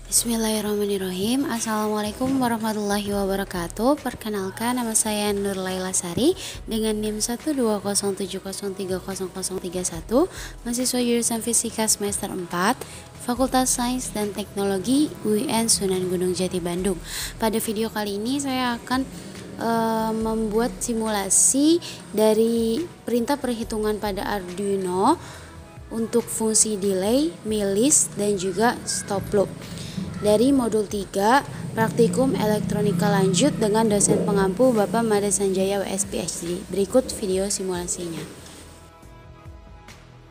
Bismillahirrahmanirrahim. Assalamualaikum warahmatullahi wabarakatuh. Perkenalkan, nama saya Nur Laila Sari dengan NIM 12070303031, mahasiswa jurusan Fisika semester 4, Fakultas Sains dan Teknologi UIN Sunan Gunung Jati Bandung. Pada video kali ini saya akan membuat simulasi dari perintah perhitungan pada Arduino untuk fungsi delay, milis, dan juga stop loop dari modul 3 praktikum elektronika lanjut dengan dosen pengampu Bapak Made Sanjaya WS PhD. Berikut video simulasinya.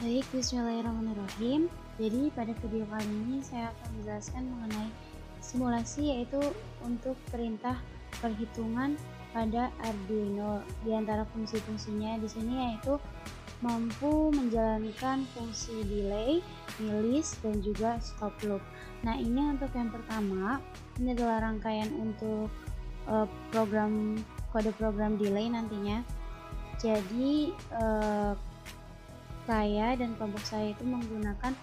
Baik, bismillahirrahmanirrahim. Jadi pada video kali ini saya akan menjelaskan mengenai simulasi, yaitu untuk perintah perhitungan pada Arduino. Di antara fungsi-fungsinya di sini yaitu mampu menjalankan fungsi delay, milis, dan juga stop loop. Nah, ini untuk yang pertama, ini adalah rangkaian untuk kode program delay nantinya. Jadi saya dan kelompok saya itu menggunakan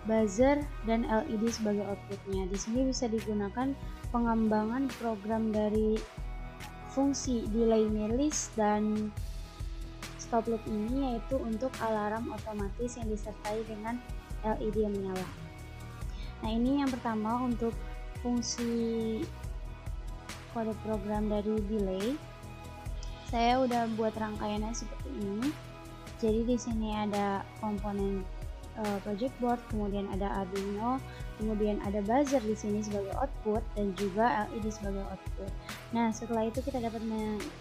buzzer dan LED sebagai outputnya. Di sini bisa digunakan pengembangan program dari fungsi delay, milis, dan stop loop ini, yaitu untuk alarm otomatis yang disertai dengan LED yang menyala. Nah, ini yang pertama untuk fungsi kode program dari delay. Saya udah buat rangkaiannya seperti ini. Jadi di sini ada komponen project board, kemudian ada Arduino, kemudian ada buzzer di sini sebagai output dan juga LED sebagai output. Nah, setelah itu kita dapat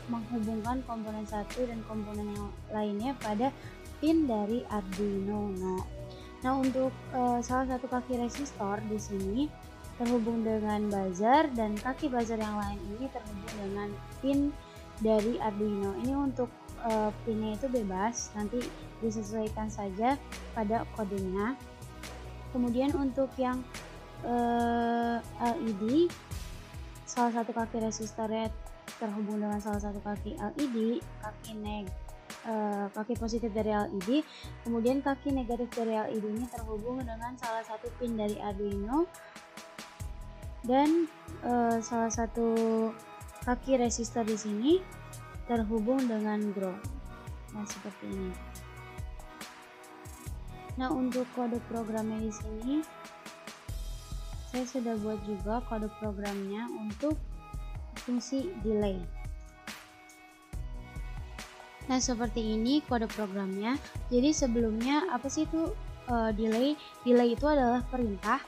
menghubungkan komponen satu dan komponen yang lainnya pada pin dari Arduino. Nah, untuk salah satu kaki resistor di sini terhubung dengan buzzer, dan kaki buzzer yang lain ini terhubung dengan pin dari Arduino. Ini untuk pinnya itu bebas, nanti disesuaikan saja pada kodenya. Kemudian untuk yang LED, salah satu kaki resistornya terhubung dengan salah satu kaki LED, kaki positif dari LED, kemudian kaki negatif dari LED ini terhubung dengan salah satu pin dari Arduino, dan salah satu kaki resistor di sini terhubung dengan ground. Nah, seperti ini. Nah, untuk kode programnya di sini saya sudah buat juga kode programnya untuk fungsi delay. Nah, seperti ini kode programnya. Jadi sebelumnya apa sih itu delay? Delay itu adalah perintah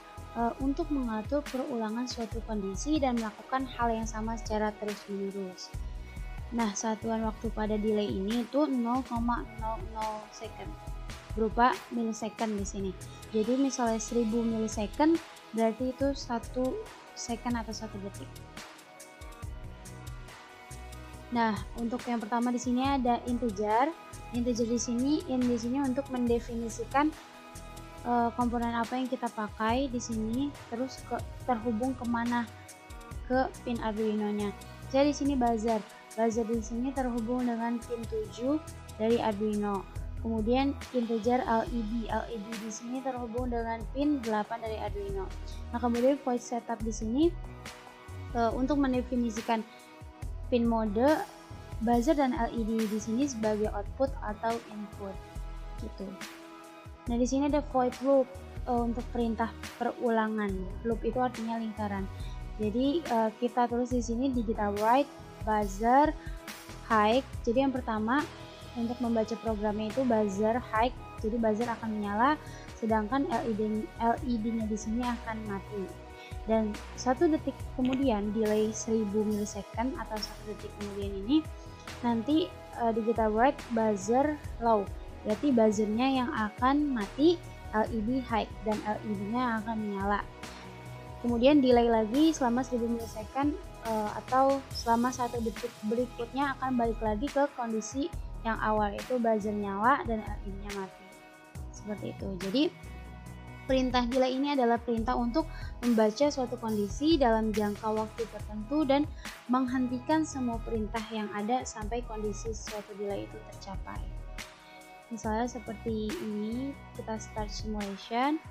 untuk mengatur perulangan suatu kondisi dan melakukan hal yang sama secara terus-menerus. Nah, satuan waktu pada delay ini itu 0,00 second, berupa milisecond di sini. Jadi misalnya 1000 milisecond berarti itu 1 second atau 1 detik. Nah, untuk yang pertama di sini ada integer. Integer di sini untuk mendefinisikan komponen apa yang kita pakai di sini, terus terhubung kemana ke pin Arduino-nya. Jadi di sini buzzer. Buzzer di sini terhubung dengan pin 7 dari Arduino. Kemudian integer LED. LED di sini terhubung dengan pin 8 dari Arduino. Nah, kemudian void setup di sini untuk mendefinisikan pin mode, buzzer dan LED di sini sebagai output atau input gitu. Nah, di sini ada void loop untuk perintah perulangan. Loop itu artinya lingkaran. Jadi kita tulis di sini digital write buzzer high. Jadi yang pertama untuk membaca programnya itu buzzer high. Jadi buzzer akan menyala, sedangkan LED-nya di sini akan mati. Dan 1 detik kemudian, delay 1000 milisecond atau 1 detik kemudian ini nanti digital write buzzer low. Berarti buzzernya yang akan mati, LED high, dan LED-nya akan menyala. Kemudian delay lagi selama 1000 milisecond atau selama 1 detik berikutnya akan balik lagi ke kondisi yang awal, yaitu buzzer nyala dan LED-nya mati. Seperti itu. Jadi perintah delay ini adalah perintah untuk membaca suatu kondisi dalam jangka waktu tertentu dan menghentikan semua perintah yang ada sampai kondisi suatu delay itu tercapai. Misalnya seperti ini, kita start simulation.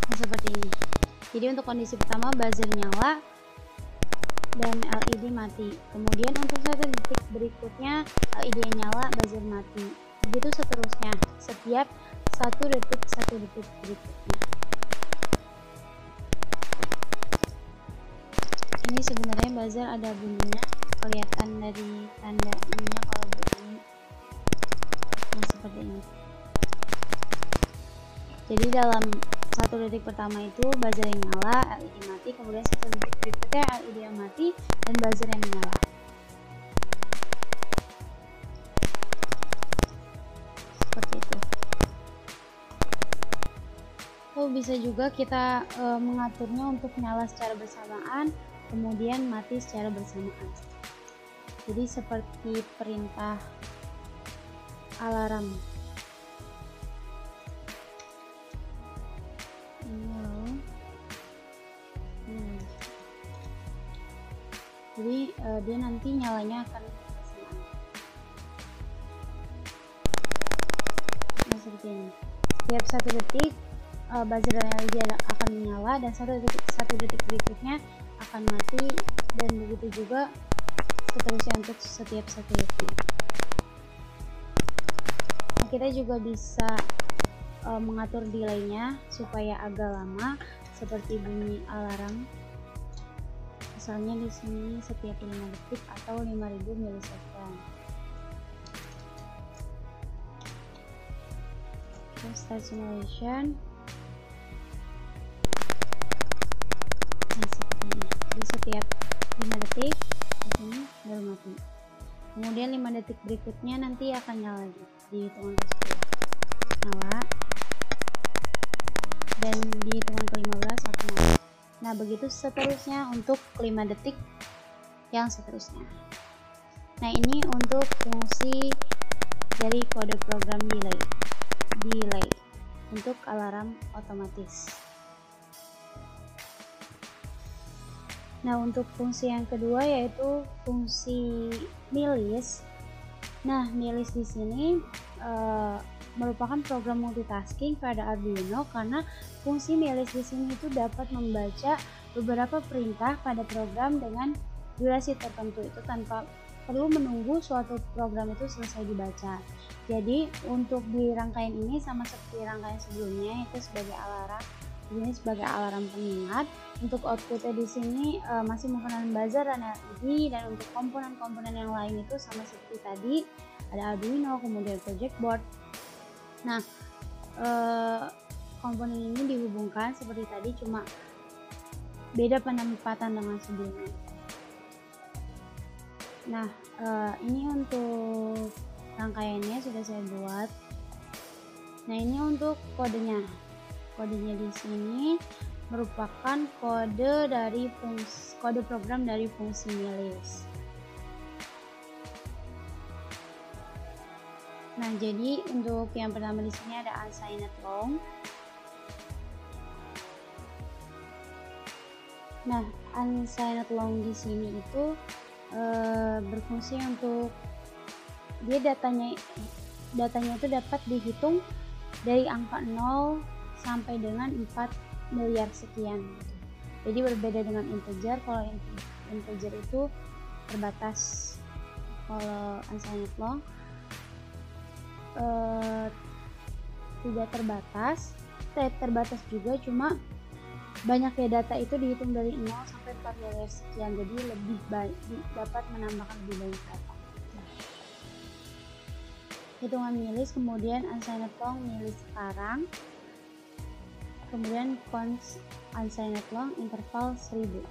Nah, seperti ini. Jadi untuk kondisi pertama buzzer nyala dan LED mati. Kemudian untuk 1 detik berikutnya LED nyala, buzzer mati. Begitu seterusnya setiap 1 detik berikutnya. Ini sebenarnya buzzer ada bunyinya, kelihatan dari tanda ininya kalau bunyi. Nah, seperti ini. Jadi dalam 1 detik pertama itu buzzer yang nyala, LED mati, kemudian 1 detik berikutnya LED yang mati dan buzzer yang menyala. Seperti itu. Lalu bisa juga kita mengaturnya untuk nyala secara bersamaan, kemudian mati secara bersamaan. Jadi seperti perintah alarm. Jadi dia nanti nyalanya akan bersamaan. Nah, seperti ini. Setiap 1 detik buzzer LED akan menyala dan 1 detik berikutnya akan mati, dan begitu juga seterusnya untuk setiap 1 detik. Nah, kita juga bisa mengatur delaynya supaya agak lama, seperti bunyi alarm. Misalnya di sini setiap 5 detik atau 5000 milisecond. Terus start simulation. Nah, seperti ini. Jadi setiap 5 detik di sini baru mati. Kemudian 5 detik berikutnya nanti akan nyala lagi di hitungan ke-10. Nyala. Dan di hitungan ke-15 akan mati. Nah, begitu seterusnya untuk 5 detik yang seterusnya. Nah, ini untuk fungsi dari kode program delay untuk alarm otomatis. Nah, untuk fungsi yang kedua yaitu fungsi milis. Nah, milis di sini merupakan program multitasking pada Arduino, karena fungsi milis di sini itu dapat membaca beberapa perintah pada program dengan durasi tertentu itu tanpa perlu menunggu suatu program itu selesai dibaca. Jadi untuk di rangkaian ini sama seperti rangkaian sebelumnya, itu sebagai alarm, ini sebagai alarm pengingat. Untuk outputnya di sini masih menggunakan buzzer dan LED, dan untuk komponen-komponen yang lain itu sama seperti tadi, ada Arduino, kemudian project board. Nah, komponen ini dihubungkan seperti tadi, cuma beda penempatan dengan sebelumnya. Nah, ini untuk rangkaiannya sudah saya buat. Nah, ini untuk kodenya. Kodenya di sini merupakan kode program dari fungsi milis. Nah, jadi untuk yang pertama di sini ada unsigned long. Nah, unsigned long di sini itu berfungsi untuk dia datanya itu dapat dihitung dari angka 0 sampai dengan 4 miliar sekian. Jadi berbeda dengan integer. Kalau integer itu terbatas, kalau unsigned long tidak terbatas, terbatas juga, cuma banyaknya data itu dihitung dari 0 sampai 4 miliar sekian, jadi lebih baik dapat menambahkan lebih banyak data. Hitungan milis, kemudian unsigned long milis sekarang, kemudian const unsigned long interval 1000.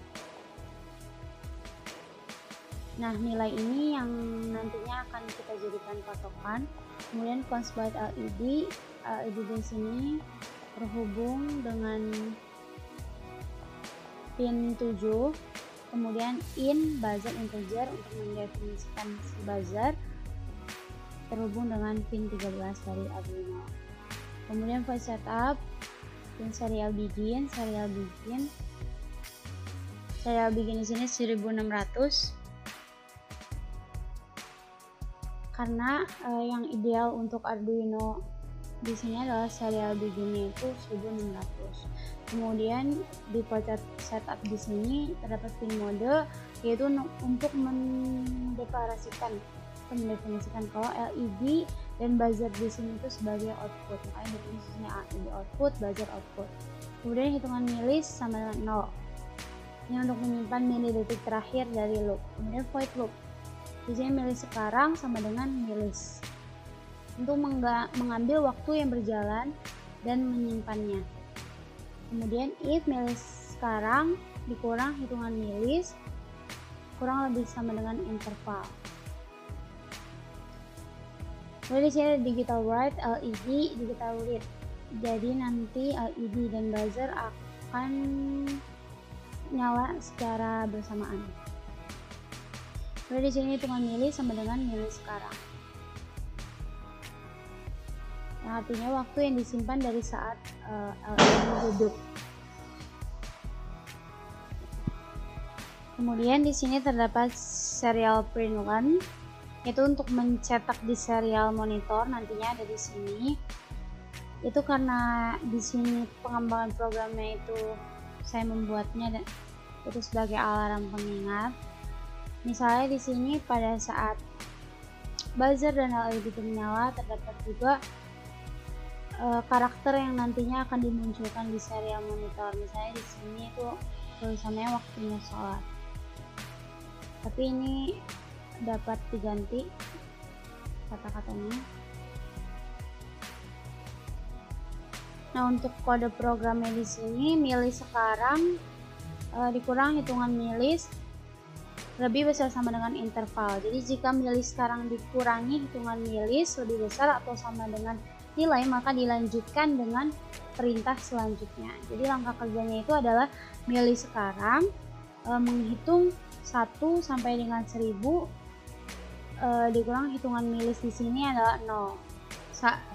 Nah, nilai ini yang nantinya akan kita jadikan patokan. Kemudian const byte LED di sini terhubung dengan pin 7, kemudian in buzzer integer untuk mendefinisikan si buzzer terhubung dengan pin 13 dari Arduino. Kemudian voice setup, pin serial begin di sini 1600, karena yang ideal untuk Arduino di sini adalah serial biginnya itu 1600. Kemudian di port setup di sini terdapat pin mode, yaitu untuk mendefinisikan kalau LED dan buzzer di sini itu sebagai output. Makanya definisinya LED output, buzzer output. Kemudian hitungan milis sama dengan 0. Ini untuk menyimpan milidetik terakhir dari loop. Kemudian void loop. Di sini milis sekarang sama dengan milis. Untuk mengambil waktu yang berjalan dan menyimpannya. Kemudian if milis sekarang dikurang hitungan milis kurang lebih sama dengan interval. Lalu di sini ada digital write, LED, digital read. Jadi nanti LED dan buzzer akan nyala secara bersamaan. Lalu di sini hitungan milis sama dengan milis sekarang. Yang artinya waktu yang disimpan dari saat LED hidup. Kemudian di sini terdapat serial print run, yaitu untuk mencetak di serial monitor, nantinya ada di sini. Itu karena di sini pengembangan programnya itu saya membuatnya itu sebagai alarm pengingat. Misalnya di sini pada saat buzzer dan LED itu menyala, terdapat juga karakter yang nantinya akan dimunculkan di serial monitor. Misalnya di sini itu tulisannya waktunya sholat. Tapi ini dapat diganti kata-katanya. Nah, untuk kode programnya di sini milis sekarang dikurang hitungan milis lebih besar sama dengan interval. Jadi jika milis sekarang dikurangi hitungan milis lebih besar atau sama dengan nilai, maka dilanjutkan dengan perintah selanjutnya. Jadi langkah kerjanya itu adalah milis sekarang menghitung 1 sampai dengan 1000 dikurang hitungan milis di sini adalah 0.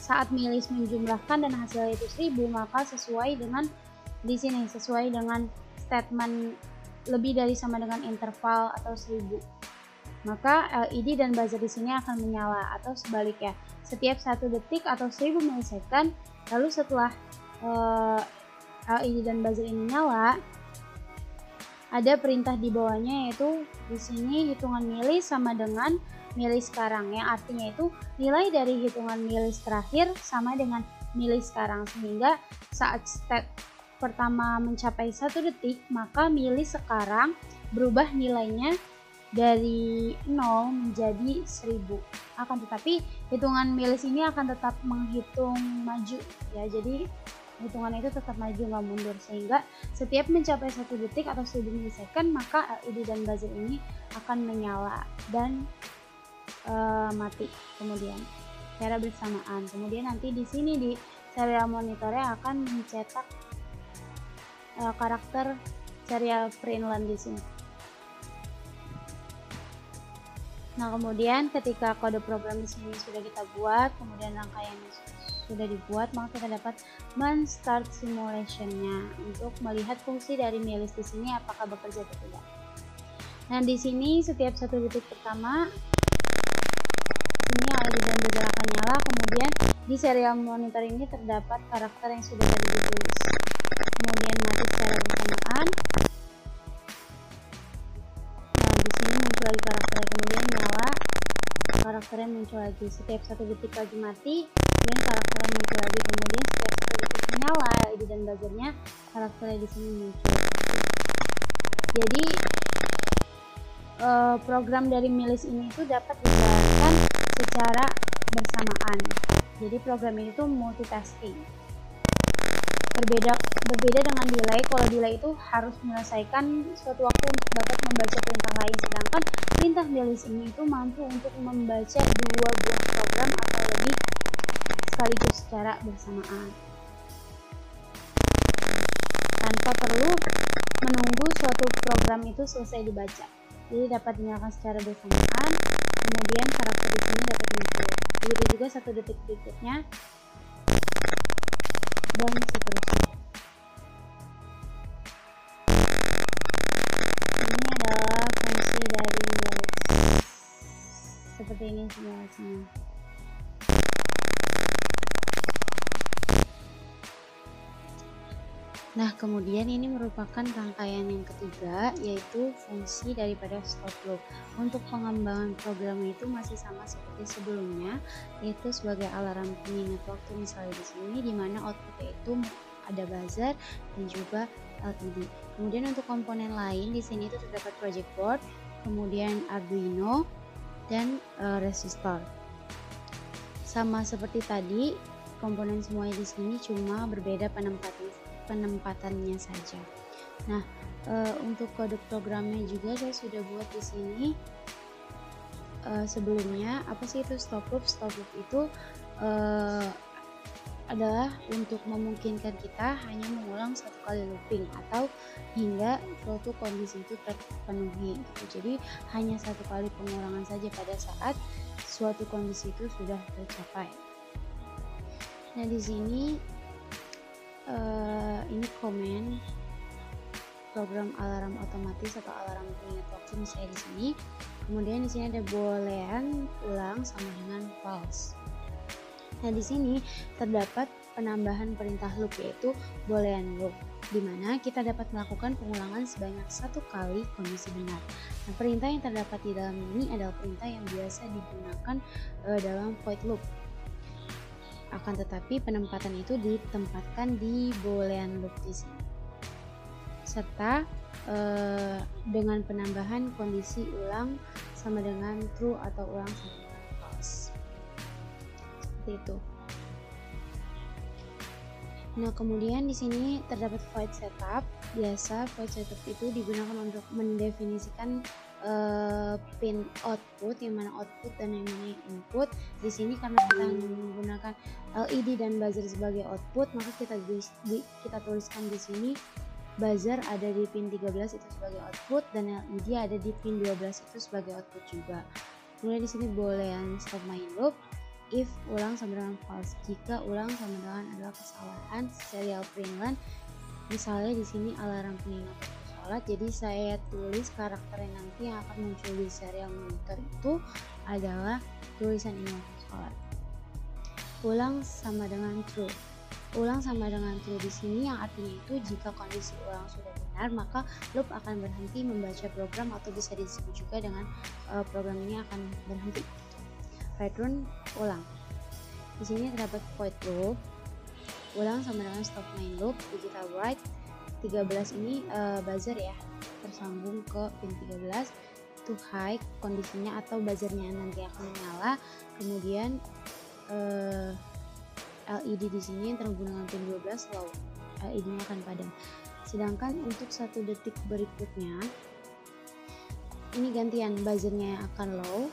Saat milis menjumlahkan dan hasilnya itu 1000, maka sesuai dengan di sini sesuai dengan statement lebih dari sama dengan interval atau 1000. Maka LED dan buzzer di sini akan menyala, atau sebaliknya setiap 1 detik atau 1000 milisecond. Lalu setelah LED dan buzzer ini nyala, ada perintah di bawahnya, yaitu di sini hitungan milis sama dengan milis sekarang, yang artinya itu nilai dari hitungan milis terakhir sama dengan milis sekarang, sehingga saat step pertama mencapai 1 detik, maka milis sekarang berubah nilainya dari 0 menjadi 1000. Akan tetapi hitungan milis ini akan tetap menghitung maju ya, jadi hitungan itu tetap maju nggak mundur, sehingga setiap mencapai 1 detik atau 1000 milisecond, maka LED dan buzzer ini akan menyala dan mati kemudian secara bersamaan. Kemudian nanti di sini di serial monitornya akan mencetak karakter serial print line di sini. Nah, kemudian ketika kode program di sini sudah kita buat, kemudian rangkaiannya sudah dibuat, maka kita dapat men-start simulation-nya untuk melihat fungsi dari milis di sini apakah bekerja atau tidak. Nah, di sini setiap 1 detik pertama ini LED dan buzzer akan nyala, kemudian di serial monitor ini terdapat karakter yang sudah tadi ditulis, kemudian mati secara bersamaan. Nah, di sini muncul lagi karakternya, kemudian nyala, karakternya muncul lagi. Setiap 1 detik lagi mati, kemudian karakternya muncul lagi, kemudian setiap 1 detik menyala LED dan buzzernya, karakternya di sini muncul. Jadi program dari milis ini itu dapat dijalankan secara bersamaan. Jadi program ini tuh multitasking. Berbeda dengan delay. Kalau delay itu harus menyelesaikan suatu waktu untuk dapat membaca perintah lain, sedangkan perintah milis ini itu mampu untuk membaca 2 buah program atau lebih sekaligus secara bersamaan, tanpa perlu menunggu suatu program itu selesai dibaca. Jadi dapat dinyalakan secara bersamaan, kemudian karakter di sini dapat muncul. Begitu juga 1 detik berikutnya dan seterusnya. Ini adalah fungsi dari milis. Seperti ini simulasinya. Nah, kemudian ini merupakan rangkaian yang ketiga, yaitu fungsi daripada stop loop. Untuk pengembangan programnya itu masih sama seperti sebelumnya, yaitu sebagai alarm pengingat waktu misalnya di sini, di mana outputnya itu ada buzzer dan juga LED. Kemudian untuk komponen lain di sini itu terdapat project board, kemudian Arduino dan resistor. Sama seperti tadi, komponen semuanya di sini cuma berbeda penempatannya saja. Nah, untuk kode programnya juga saya sudah buat di sini. Sebelumnya, apa sih itu stop loop? Stop loop itu adalah untuk memungkinkan kita hanya mengulang satu kali looping atau hingga suatu kondisi itu terpenuhi gitu. Jadi hanya satu kali pengulangan saja pada saat suatu kondisi itu sudah tercapai. Nah, di sini ini komen program alarm otomatis atau alarm pengingat waktu misalnya di sini. Kemudian di sini ada boolean ulang sama dengan false. Nah, di sini terdapat penambahan perintah loop yaitu boolean loop, di mana kita dapat melakukan pengulangan sebanyak satu kali kondisi benar. Nah, perintah yang terdapat di dalam ini adalah perintah yang biasa digunakan dalam void loop. Akan tetapi penempatan itu ditempatkan di boolean loop di sini, serta dengan penambahan kondisi ulang sama dengan true atau ulang sama dengan false. Seperti itu. Nah, kemudian di sini terdapat void setup. Biasa void setup itu digunakan untuk mendefinisikan pin output, yang mana output dan yang mana input. Di sini karena kita menggunakan LED dan buzzer sebagai output, maka kita tuliskan di sini buzzer ada di pin 13 itu sebagai output dan LED ada di pin 12 itu sebagai output juga. Kemudian di sini boolean stop main loop, if ulang sama dengan false, jika ulang sama dengan adalah kesalahan. Serial peringan, misalnya di sini alarm pengingat waktu sholat, jadi saya tulis karakter yang nanti yang akan muncul di serial monitor itu adalah tulisan ini waktu sholat. Ulang sama dengan true. Ulang sama dengan true di sini yang artinya itu jika kondisi ulang sudah benar, maka loop akan berhenti membaca program, atau bisa disebut juga dengan program ini akan berhenti. Return ulang. Di sini terdapat void loop. Ulang sama dengan stop main loop. Digital write 13 ini buzzer ya, tersambung ke pin 13 to high kondisinya atau buzzernya nanti akan menyala. Kemudian LED di sini yang terhubung dengan pin 12 low, LED-nya akan padam. Sedangkan untuk 1 detik berikutnya ini gantian, buzzernya akan low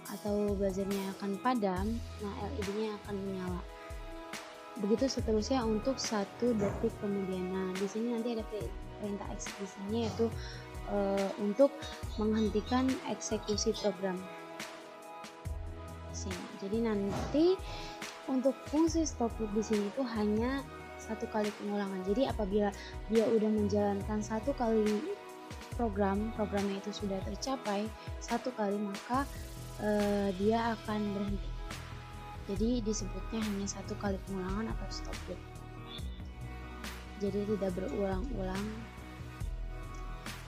atau buzzernya akan padam, nah LED-nya akan menyala. Begitu seterusnya untuk 1 detik kemudian. Nah, di sini nanti ada perintah eksekusinya yaitu untuk menghentikan eksekusi program. Sini. Jadi nanti untuk fungsi stop loop di sini itu hanya 1 kali pengulangan. Jadi apabila dia udah menjalankan 1 kali programnya itu sudah tercapai 1 kali, maka dia akan berhenti. Jadi disebutnya hanya 1 kali pengulangan atau stop loop. Jadi tidak berulang-ulang.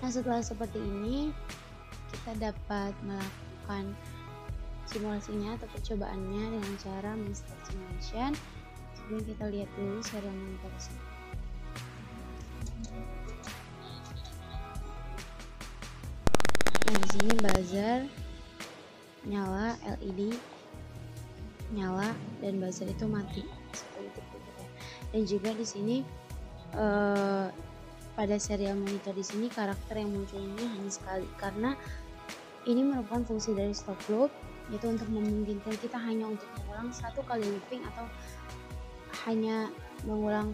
Nah, setelah seperti ini kita dapat melakukan simulasinya atau percobaannya dengan cara men-start simulation. Sebelum kita lihat dulu serial monitor sini. Nah, di sini buzzer nyala, LED nyala, dan buzzer itu mati seperti itu. Dan juga di sini pada serial monitor di sini karakter yang muncul ini hanya sekali, karena ini merupakan fungsi dari stop loop, yaitu untuk memungkinkan kita hanya untuk mengulang 1 kali looping atau hanya mengulang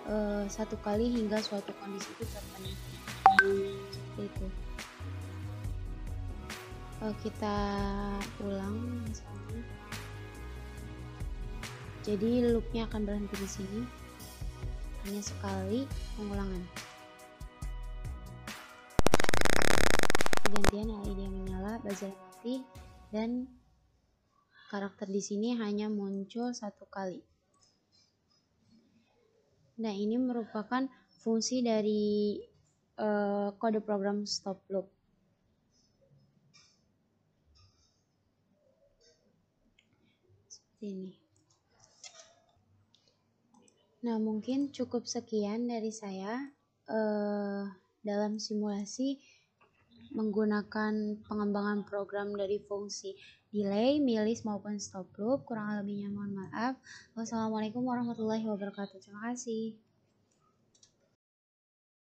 1 kali hingga suatu kondisi itu terpenuhi. Seperti itu. Kita ulang misalnya. Jadi loopnya akan berhenti di sini, hanya sekali pengulangan. Gantian LED yang menyala, buzzer mati, dan karakter di sini hanya muncul 1 kali. Nah, ini merupakan fungsi dari kode program stop loop. Seperti ini. Nah, mungkin cukup sekian dari saya dalam simulasi menggunakan pengembangan program dari fungsi delay, milis maupun stop loop. Kurang lebihnya mohon maaf. Wassalamualaikum warahmatullahi wabarakatuh. Terima kasih.